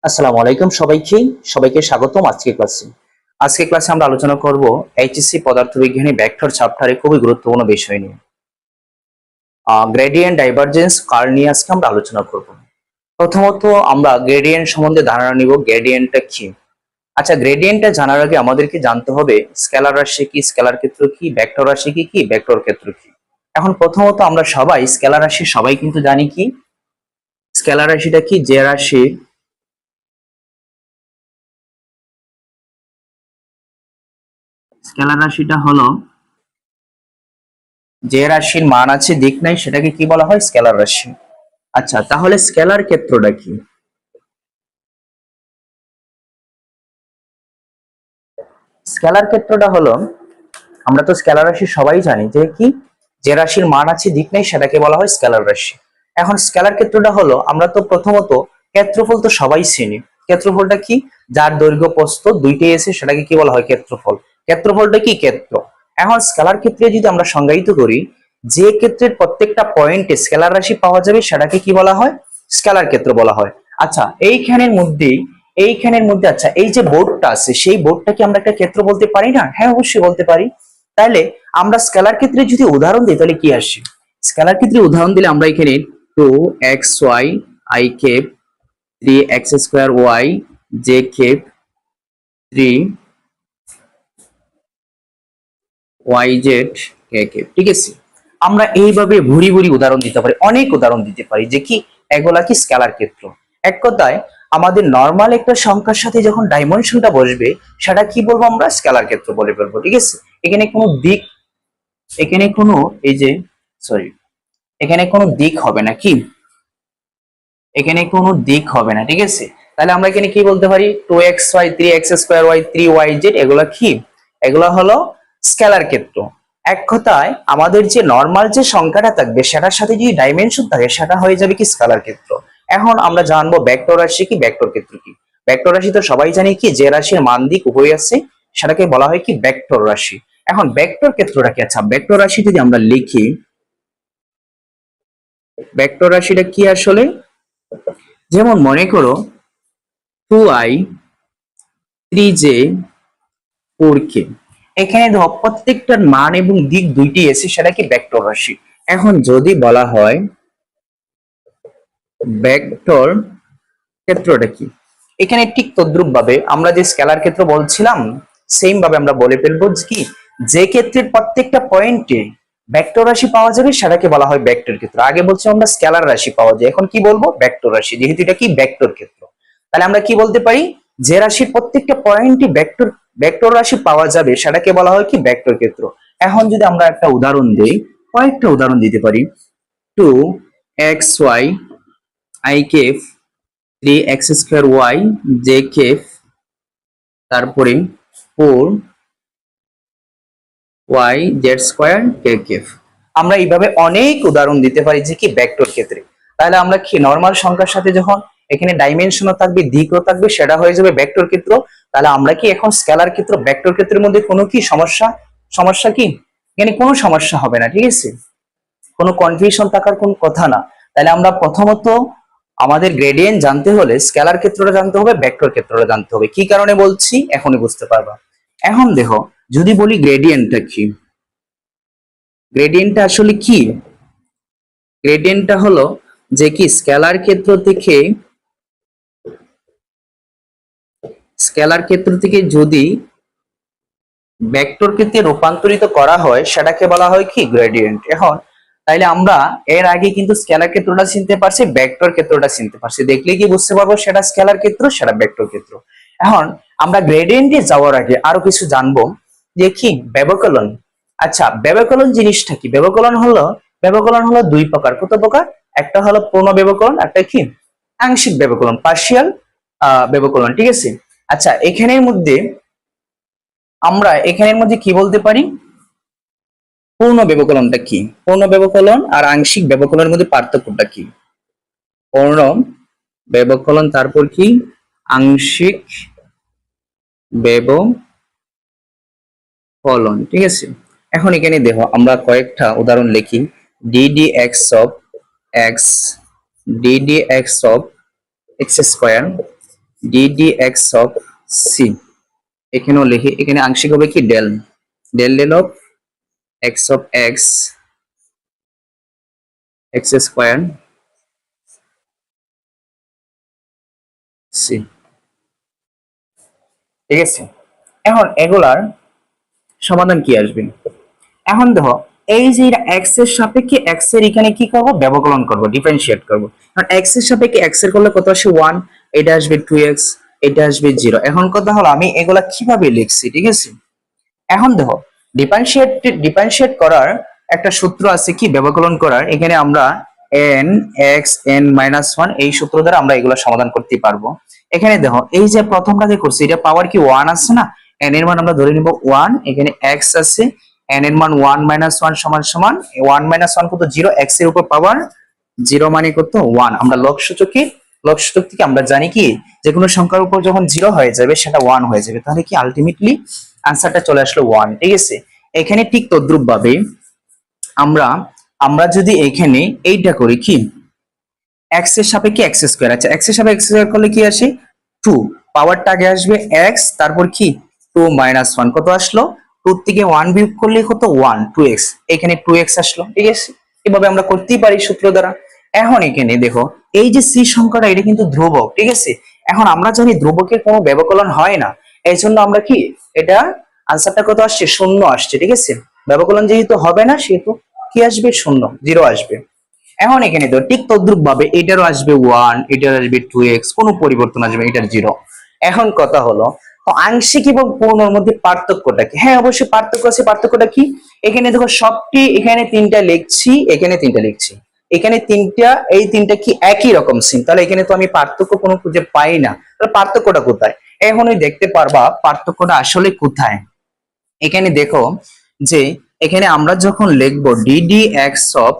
আসসালামু আলাইকুম সবাইকে স্বাগতম আজকে ক্লাসে আমরা আলোচনা করব এইচএসসি পদার্থবিজ্ঞানী ভেক্টর চ্যাপ্টারে খুবই গুরুত্বপূর্ণ বিষয় নিয়ে গ্রেডিয়েন্ট ডাইভারজেন্স কার্ল নিয়ে আজকে আমরা আলোচনা করব। প্রথমত আমরা গ্রেডিয়েন্ট সম্বন্ধে ধারণা নিব। গ্রেডিয়েন্টটা কি? আচ্ছা, গ্রেডিয়েন্টটা জানার আগে আমাদেরকে জানতে হবে স্কেলার রাশি কি, স্কেলার ক্ষেত্র কি, ভেক্টর রাশি কি, ভেক্টর ক্ষেত্র কি। এখন প্রথমত আমরা সবাই স্কেলার রাশি সবাই কিন্তু জানি কি স্কেলার রাশিটা কি। যে রাশি স্কেলার রাশিটা হলো যে রাশির মান আছে দিক নাই সেটাকে কি বলা হয়? স্কেলার রাশি। আচ্ছা, তাহলে স্কেলার ক্ষেত্রটা কি? স্কেলার ক্ষেত্রটা হলো, আমরা তো স্কেলার রাশি সবাই জানি যে কি যে রাশির মান আছে দিক নাই সেটাকে বলা হয় স্কেলার রাশি। এখন স্কেলার ক্ষেত্রটা হলো, আমরা তো প্রথমত ক্ষেত্রফল তো সবাই চিনি। ক্ষেত্রফলটা কি? যার দৈর্ঘ্য প্রস্থ দুইটাই আছে সেটাকে কি বলা হয়? ক্ষেত্রফল। ক্ষেত্রফলটা কি? ক্ষেত্র। এখন স্কেলার ক্ষেত্রে যদি আমরা সংজ্ঞায়িত করি, যে ক্ষেত্রের প্রত্যেকটা পয়েন্টে স্কেলার রাশি পাওয়া যাবে সেটাকে কি বলা হয়? স্কেলার ক্ষেত্র বলা হয়। আচ্ছা, এইখানের মধ্যে আচ্ছা, এই যে বোর্ডটা আছে সেই বোর্ডটাকে আমরা একটা ক্ষেত্র বলতে পারি না? হ্যাঁ, অবশ্যই বলতে পারি। তাহলে আমরা স্কেলার ক্ষেত্রে যদি উদাহরণ দিই তাহলে কি আসে? স্কেলার ক্ষেত্রে উদাহরণ দিলে আমরা এখানে 2xy i cap 3x square y j cap 3yz k cap, ঠিক আছে? আমরা এইভাবে ভুরি ভুরি উদাহরণ দিতে পারি, অনেক উদাহরণ দিতে পারি যে কি এগুলা কি স্কেলার ক্ষেত্র। এক কথায় আমাদের নর্মাল একটা সংখ্যার সাথে যখন ডাইমেনশনটা বসবে সেটা কি বলবো? আমরা স্কেলার ক্ষেত্র বলে ফেলবো, ঠিক আছে? এখানে কোনো দিক এখানে কোনো এই যে সরি এখানে কোনো দিক হবে না কি? এখানে কোনো দিক হবে না, ঠিক আছে? তাহলে আমরা এখানে কি বলতে পারি? 2xy 3x square y 3yz, এগুলা কি? এগুলা হলো স্কেলার ক্ষেত্র। এক কথায় আমাদের যে নর্মাল যে সংখ্যাটা থাকবে সেটার সাথে যদি ডাইমেনশন থাকে সেটা হয়ে যাবে কি স্কেলার ক্ষেত্র। এখন আমরা জানবো ভেক্টর রাশি কি, ভেক্টর ক্ষেত্র কি। ভেক্টর রাশি তো সবাই জানি কি যে রাশির মান দিক উভয় আছে সেটাকে বলা হয় কি ভেক্টর রাশি। এখন ভেক্টর ক্ষেত্রটা কি? আচ্ছা, ভেক্টর রাশি যদি আমরা লিখি, ভেক্টর রাশিটা কি আসলে? যেমন মনে করো 2i 3j 4k, এখানে ধর প্রত্যেকটার মান এবং দিক দুইটি এসে সেটা কি ভেক্টর রাশি। এখন যদি বলা হয় ভেক্টর ক্ষেত্রটা কি, এখানে ঠিক তদ্রুপ ভাবে আমরা যে স্কেলার ক্ষেত্র বলছিলাম সেম ভাবে আমরা বলে ফেলবো কি যে ক্ষেত্রের প্রত্যেকটা পয়েন্টে ভেক্টর রাশি পাওয়া যাবে সেটাকে বলা হয় ভেক্টর ক্ষেত্র। আগে বলছি আমরা স্কেলার রাশি পাওয়া যায়, এখন কি বলবো? ভেক্টর রাশি, যেহেতু এটা কি ভেক্টর ক্ষেত্র। তাহলে আমরা কি বলতে পারি? যে রাশির প্রত্যেকটা পয়েন্টে ভেক্টর ভেক্টর রাশি পাওয়া যাবে সেটাকে বলা হয় কি ভেক্টর ক্ষেত্র। এখন যদি আমরা একটা উদাহরণ দেই, কয়েকটা উদাহরণ দিতে পারি। 2xy i cap 3x square y j cap, তারপরে 4yz স্কয়ার k cap। আমরা এইভাবে অনেক উদাহরণ দিতে পারি যে কি ভেক্টর ক্ষেত্রে। তাহলে আমরা কি নরমাল সংখ্যার সাথে যখন এখানে ডাইমেনশনও থাকবে দিকও থাকবে সেটা হয়ে যাবে ভেক্টর ক্ষেত্র। তাহলে আমরা কি এখন স্কেলার ক্ষেত্র ভেক্টর ক্ষেত্রের মধ্যে কোনো কি সমস্যা সমস্যা কি? এখানে কোনো সমস্যা হবে না, ঠিক আছে? কোনো কনফিউশন থাকার কোনো কথা না। তাহলে আমরা প্রথমত আমাদের গ্রেডিয়েন্ট জানতে হলে স্কেলার ক্ষেত্রটা জানতে হবে, ভেক্টর ক্ষেত্রটা জানতে হবে। কি কারণে বলছি এখনই বুঝতে পারবা। এখন দেখো, যদি বলি গ্রেডিয়েন্টটা কি, গ্রেডিয়েন্টটা আসলে কি? গ্রেডিয়েন্টটা হলো যে কি স্কেলার ক্ষেত্র থেকে যদি ভেক্টর ক্ষেত্রে রূপান্তরিত করা হয় সেটাকে বলা হয় কি গ্রেডিয়েন্ট। এখন তাইলে আমরা এর আগে কিন্তু স্কেলার ক্ষেত্রটা চিনতে পারছি, ভেক্টর ক্ষেত্রটা চিনতে পারছি, দেখলে কি বুঝতে পারবো সেটা স্কেলার ক্ষেত্র সেটা ভেক্টর ক্ষেত্র। এখন আমরা গ্রেডিয়েন্টে যাওয়ার আগে আরো কিছু জানবো যে কি ব্যবকলন। আচ্ছা, ব্যবকলন জিনিসটা কি? ব্যবকলন হলো দুই প্রকার। কত প্রকার? একটা হলো পূর্ণ ব্যবকলন, একটা কি আংশিক ব্যবকলন, পার্শিয়াল ব্যবকলন, ঠিক আছে? আচ্ছা, এখানের মধ্যে কি বলতে পারি? পূর্ণ ব্যবকলনটা কি? পূর্ণ ব্যবকলন আর আংশিক ব্যবকলনের মধ্যে পার্থক্যটা কি? পূর্ণ ব্যবকলন, তারপর কি আংশিক ব্যবকলন, ঠিক আছে? এখন এখানে দেখো আমরা কয়েকটা উদাহরণ লিখি। ddx of x ddx of x square d d x of c, এখানেও লিখি, এখানে আংশিক হবে কি del, del del of x of x x square c, ঠিক আছে। এখন এগুলার সমাধান কি আসবে? এখন দেখো, এই যে এক্স এর সাপেক্ষে এক্স এর এখানে কি করব, ব্যবকলন করব, ডিফারেন্সিয়েট করব। কারণ এক্স এর সাপেক্ষে এক্স এর করলে কত আসে 1, এটা আসবে 2x, এটা আসবে 0। এখন কথা হলো আমি এগুলা কিভাবে লিখছি, ঠিক আছে। এখন দেখো, ডিফারেন্সিয়েট করার একটা সূত্র আছে কি ব্যবকলন করার, এখানে আমরা n x n-1 এই সূত্র দ্বারা আমরা এগুলো সমাধান করতে পারবো। এখানে দেখো, এই যে প্রথমটাকে করছি এটা পাওয়ার কি 1 আছে না, n এর মান আমরা ধরে নিব 1, এখানে x আছে, n এর মান 1 - 1 সমান সমান 1 - 1 কত 0, x এর উপর পাওয়ার 0 মানে কত 1। আমরা লব সূচক থেকে আমরা জানি কি যে কোনো সংখ্যার উপর যখন 0 হয়ে যাবে সেটা 1 হয়ে যাবে, তাহলে কি আলটিমেটলি আনসারটা চলে আসলো 1, ঠিক আছে। এখানে ঠিক তদ্রুপ ভাবে আমরা আমরা যদি এখানে এইটা করি কি x এর সাপেক্ষে x স্কয়ার, আচ্ছা x এর সাপেক্ষে x স্কয়ার করলে কি আসে 2, পাওয়ারটা আগে আসবে x, তারপর কি 2 - 1 কত আসলো, 2 থেকে 1 বিয়োগ করলে কত 1, 2x, এখানে 2x আসলো, ঠিক আছে। এভাবে আমরা করতেই পারি সূত্র দ্বারা। এখন এখানে দেখো, এই যে c সংখ্যাটা এটা কিন্তু ধ্রুবক, ঠিক আছে। এখন আমরা জানি ধ্রুবকের কোনো ব্যবকলন হয় না, এই জন্য আমরা কি এটা আনসারটা কত আসছে 0 আসছে, ঠিক আছে। ব্যবকলন যেহেতু হবে না সেহেতু কি আসবে 0, 0 আসবে। এখন এখানে তো ঠিক তদ্রুপ ভাবে এটারও আসবে 1, এটার আসবে 2x, কোনো পরিবর্তন আসবে, এটার 0। এখন কথা হলো তো আংশিক এবং পূর্ণর মধ্যে পার্থক্যটা কি? হ্যাঁ অবশ্যই পার্থক্য আছে। পার্থক্যটা কি? এখানে দেখো সবটি, এখানে 3টা লিখছি, এখানে 3টা লিখছি, এখানে 3টা, এই 3টা কি একই রকম সিন, তাহলে এখানে তো আমি পার্থক্য কোনো খুঁজে পাই না, তাহলে পার্থক্যটা কোথায়? এখনই দেখতে পারবা পার্থক্যটা আসলে কোথায়। এখানে দেখো যে এখানে আমরা যখন লিখবো d d x of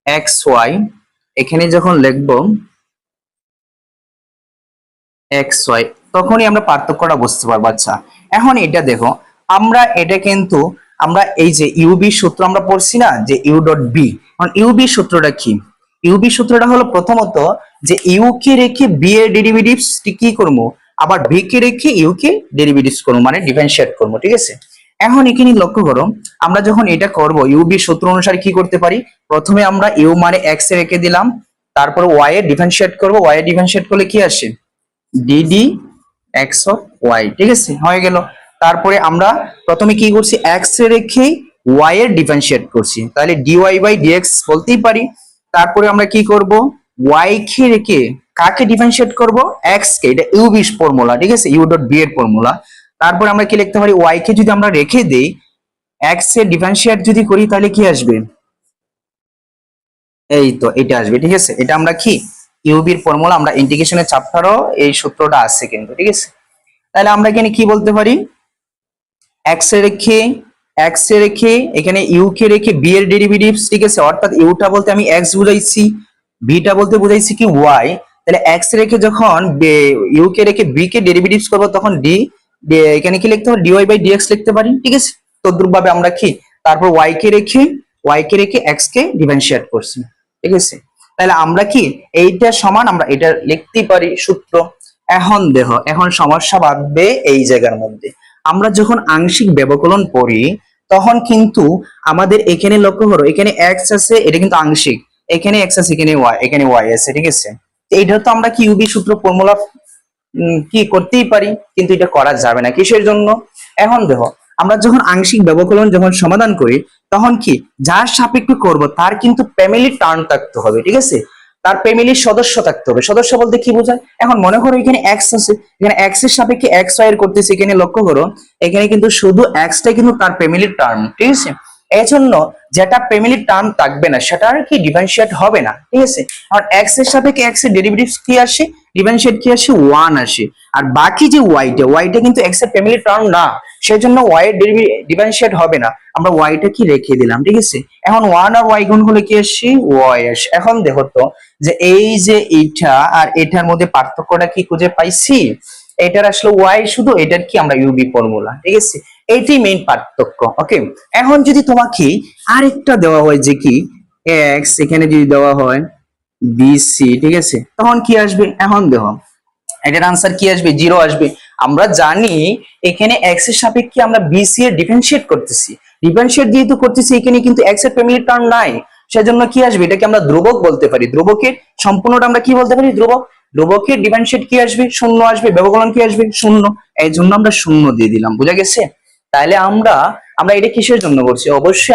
x y, এখানে যখন লিখবো এক্স ওয়াই তখনই আমরা পার্থক্যটা বুঝতে পারবো। আচ্ছা এখন এটা দেখো, আমরা এটা কিন্তু আমরা এই যে ইউবি সূত্র আমরা পড়ছি না, যে ইউ ডট বি, এখন ইউবি সূত্রটা কি? ইউবি সূত্রটা হলো প্রথমত যে ইউ কে রেখে বি এর ডেরিভেটিভস কি করবো, আবার বি কে রেখে ইউ কে ডেরিভেটিভস করবো, মানে ডিফারেন্সিয়েট করবো, ঠিক আছে। এখন এখানে লক্ষ্য করো, আমরা যখন এটা করব ইউবি সূত্র অনুসারে কি করতে পারি, প্রথমে আমরা ইউ মানে এক্স এ রেখে দিলাম, তারপর ওয়াই এর ডিফারেন্সিয়েট করবো, ওয়াই এর ডিফারেন্সিয়েট করলে কি আসে ডিডি এক্স অফ ওয়াই, ঠিক আছে, হয়ে গেল। তারপরে আমরা প্রথমে কি করছি এক্স এ রেখে ওয়াই এর ডিফারেন্সিয়েট করছি, তাহলে ডিওয়াই বাই ডিএক্স বলতেই পারি। তারপরে আমরা কি করব ওয়াই কে রেখে কাকে ডিফারেন্সিয়েট করব, এক্স কে, এটা ইউ বি ফর্মুলা, ঠিক আছে, ইউ ডট বি এর ফর্মুলা। তারপরে আমরা কি লিখতে পারি ওয়াই কে যদি আমরা রেখে দেই এক্স এর ডিফারেন্সিয়েট যদি করি তাহলে কি আসবে, এই তো এটা আসবে, ঠিক আছে। এটা আমরা কি ইউবির ফর্মুলা, আমরা ইন্টিগ্রেশনের চ্যাপ্টারও এই সূত্রটা আছে কিন্তু, ঠিক আছে। তাহলে আমরা এখানে কি বলতে পারি, এক্স এ রেখে এখানে ইউ কে রেখে বি এর ডেরিভেটিভস, ঠিক আছে, অর্থাৎ ইউটা বলতে আমি এক্স বুঝাইছি, বিটা বলতে বুঝাইছি কি ওয়াই। তাহলে এক্স রেখে যখন ইউ কে রেখে বি কে ডেরিভেটিভস করব তখন এখানে কি লিখতে পারি ডিওয়াই বাই ডিএক্স লিখতে পারি, ঠিক আছে। তদ্রুপ ভাবে আমরা কি তারপর ওয়াই কে রেখে এক্স কে ডিফারেন্সিয়েট করছি, ঠিক আছে। তাহলে আমরা কি এইটা সমান আমরা এটা লিখতেই পারি সূত্র। এখন দেখো, এখন সমস্যা বাঁধবে এই জায়গার মধ্যে, আমরা যখন আংশিক ব্যবকলন পড়ি তখন কিন্তু আমাদের এখানে লক্ষ্য করো, এখানে এক্স আছে, এটা কিন্তু আংশিক, এখানে এক্স আছে, এখানে ওয়াই আছে, ঠিক আছে। এইটা তো আমরা কি ইউবি সূত্র ফর্মুলা কি করতেই পারি, কিন্তু এটা করা যাবে না, কিসের জন্য? এখন দেখো, আমরা যখন আংশিক ব্যবকলন যখন সমাধান করি তখন কি যার সাপেক্ষে করব তার কিন্তু ফ্যামিলি টার্ম থাকতে হবে, ঠিক আছে, তার ফ্যামিলির সদস্য থাকতে হবে। সদস্য বলতে কি বোঝায়, এখন মনে করো এখানে এক্স আছে, এখানে এক্স এর সাপেক্ষে এক্স ওয়াই এর করতেছি, এখানে লক্ষ্য করো এখানে কিন্তু শুধু এক্সটাই কিন্তু তার ফ্যামিলির টার্ম, ঠিক আছে। এই জন্য যেটা ফ্যামিলির টার্ম থাকবে না সেটা আর কি ডিফারেন্সিয়েট হবে না, ঠিক আছে। আর এক্স এর সাপেক্ষে এক্স এর ডেরিভেটিভস কি আসে, ডিফারেন্সিয়েট কি আসে 1 আসে, আর বাকি যে ওয়াইটা কিন্তু এক্স এর ফ্যামিলির টার্ম না, সেজন্য ওয়াই এর ডিফারেন্সিয়েট হবে না, আমরা ওয়াইটা কি রেখে দিলাম, ঠিক আছে। এখন 1 আর ওয়াই গুণ হলে কি আসে ওয়াই আসে। এখন দেখো তো যে এই যে এইটা আর এটার মধ্যে পার্থক্যটা কি খুঁজে পাইছি, এটার আসলে ওয়াই শুধু, এটার কি আমরা ইউবি ফর্মুলা, ঠিক আছে, এইটাই মেইন পার্থক্য। ওকে, এখন যদি তোমাকে আরেকটা দেওয়া হয় যে কি এক্স, এখানে যদি দেওয়া হয় বিসি, ঠিক আছে, তখন কি আসবে? এখন দেখো এটার আনসার কি আসবে? 0 আসবে। আমরা জানি এখানে এক্স এর সাপেক্ষে আমরা বিসি এর ডিফারেন্সিয়েট করতেছি, ডিফারেন্সিয়েট যেহেতু করতেছি এখানে কিন্তু এক্স এর ফ্যামিলি টার্ম নাই, সেজন্য কি আসবে? এটাকে আমরা ধ্রুবক বলতে পারি। ধ্রুবকের সম্পূর্ণটা আমরা কি বলতে পারি? ধ্রুবক। ধ্রুবকের ডিফারেন্সিয়েট কি আসবে? শূন্য আসবে। ব্যবকলন কি আসবে? শূন্য। এই জন্য আমরা শূন্য দিয়ে দিলাম। বুঝা গেছে? তাহলে আমরা আমরা এটা কিসের জন্য করছি? অবশ্যই